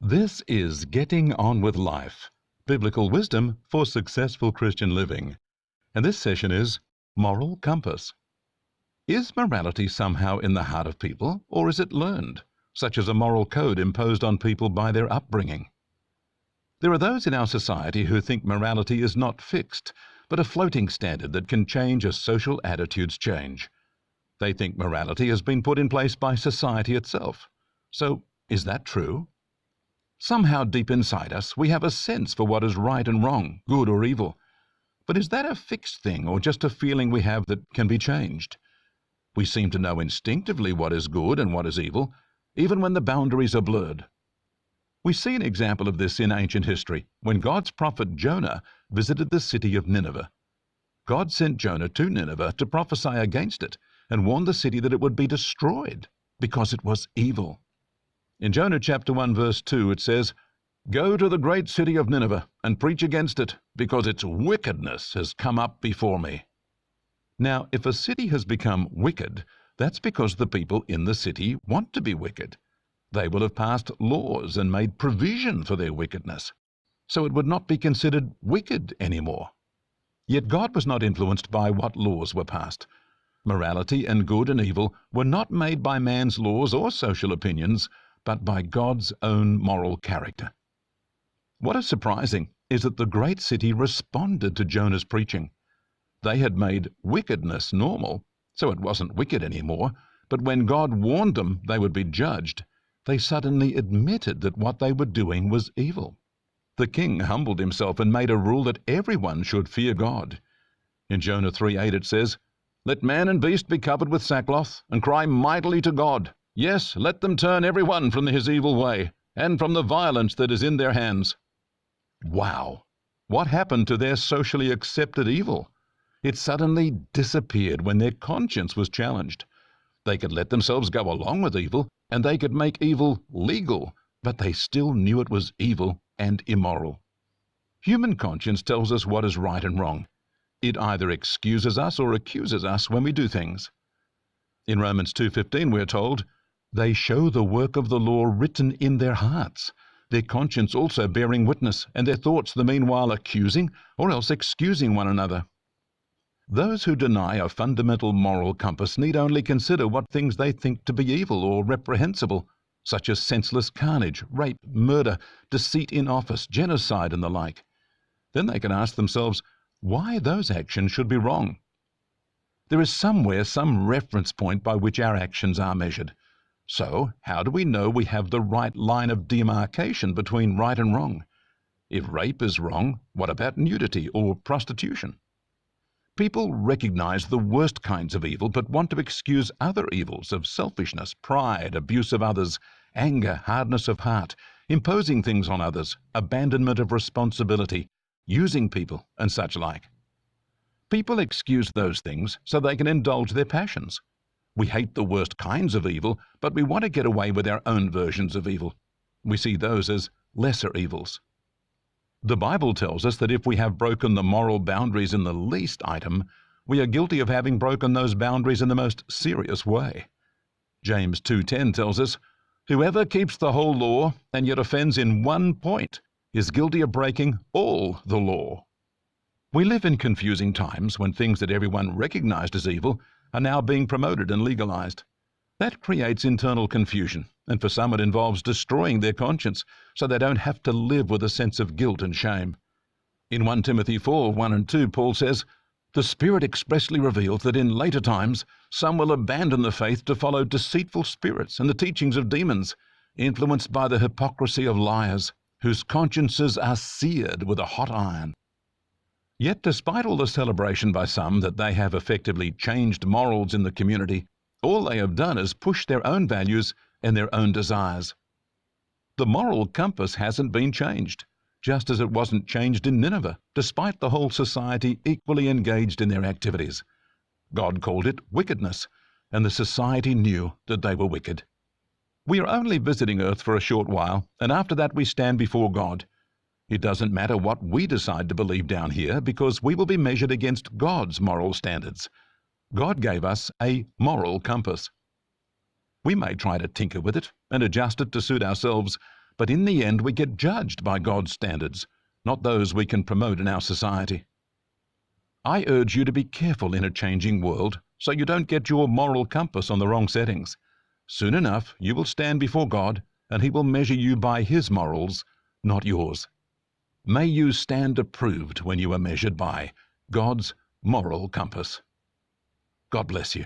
This is Getting On with Life, Biblical Wisdom for Successful Christian Living. And this session is Moral Compass. Is morality somehow in the heart of people, or is it learned, such as a moral code imposed on people by their upbringing? There are those in our society who think morality is not fixed, but a floating standard that can change as social attitudes change. They think morality has been put in place by society itself. So, is that true? Somehow deep inside us, we have a sense for what is right and wrong, good or evil. But is that a fixed thing or just a feeling we have that can be changed? We seem to know instinctively what is good and what is evil, even when the boundaries are blurred. We see an example of this in ancient history, when God's prophet Jonah visited the city of Nineveh. God sent Jonah to Nineveh to prophesy against it and warned the city that it would be destroyed because it was evil. In Jonah chapter 1 verse 2 it says, "Go to the great city of Nineveh and preach against it, because its wickedness has come up before me." Now, if a city has become wicked, that's because the people in the city want to be wicked. They will have passed laws and made provision for their wickedness, so it would not be considered wicked anymore. Yet God was not influenced by what laws were passed. Morality and good and evil were not made by man's laws or social opinions, but by God's own moral character. What is surprising is that the great city responded to Jonah's preaching. They had made wickedness normal, so it wasn't wicked anymore, but when God warned them they would be judged, they suddenly admitted that what they were doing was evil. The king humbled himself and made a rule that everyone should fear God. In Jonah 3:8 it says, "Let man and beast be covered with sackcloth, and cry mightily to God. Yes, let them turn every one from his evil way, and from the violence that is in their hands." Wow! What happened to their socially accepted evil? It suddenly disappeared when their conscience was challenged. They could let themselves go along with evil, and they could make evil legal, but they still knew it was evil and immoral. Human conscience tells us what is right and wrong. It either excuses us or accuses us when we do things. In Romans 2:15 we are told, "They show the work of the law written in their hearts, their conscience also bearing witness, and their thoughts the meanwhile accusing or else excusing one another." Those who deny a fundamental moral compass need only consider what things they think to be evil or reprehensible, such as senseless carnage, rape, murder, deceit in office, genocide, and the like. Then they can ask themselves why those actions should be wrong. There is somewhere some reference point by which our actions are measured. So, how do we know we have the right line of demarcation between right and wrong? If rape is wrong, what about nudity or prostitution? People recognize the worst kinds of evil but want to excuse other evils of selfishness, pride, abuse of others, anger, hardness of heart, imposing things on others, abandonment of responsibility, using people, and such like. People excuse those things so they can indulge their passions. We hate the worst kinds of evil, but we want to get away with our own versions of evil. We see those as lesser evils. The Bible tells us that if we have broken the moral boundaries in the least item, we are guilty of having broken those boundaries in the most serious way. James 2:10 tells us, "Whoever keeps the whole law and yet offends in one point is guilty of breaking all the law." We live in confusing times when things that everyone recognized as evil are now being promoted and legalized. That creates internal confusion, and for some it involves destroying their conscience so they don't have to live with a sense of guilt and shame. In 1 Timothy 4:1 and 2, Paul says, "The Spirit expressly reveals that in later times some will abandon the faith to follow deceitful spirits and the teachings of demons, influenced by the hypocrisy of liars, whose consciences are seared with a hot iron." Yet despite all the celebration by some that they have effectively changed morals in the community, all they have done is push their own values and their own desires. The moral compass hasn't been changed, just as it wasn't changed in Nineveh, despite the whole society equally engaged in their activities. God called it wickedness, and the society knew that they were wicked. We are only visiting Earth for a short while, and after that we stand before God. It doesn't matter what we decide to believe down here, because we will be measured against God's moral standards. God gave us a moral compass. We may try to tinker with it and adjust it to suit ourselves, but in the end we get judged by God's standards, not those we can promote in our society. I urge you to be careful in a changing world so you don't get your moral compass on the wrong settings. Soon enough you will stand before God, and He will measure you by His morals, not yours. May you stand approved when you are measured by God's moral compass. God bless you.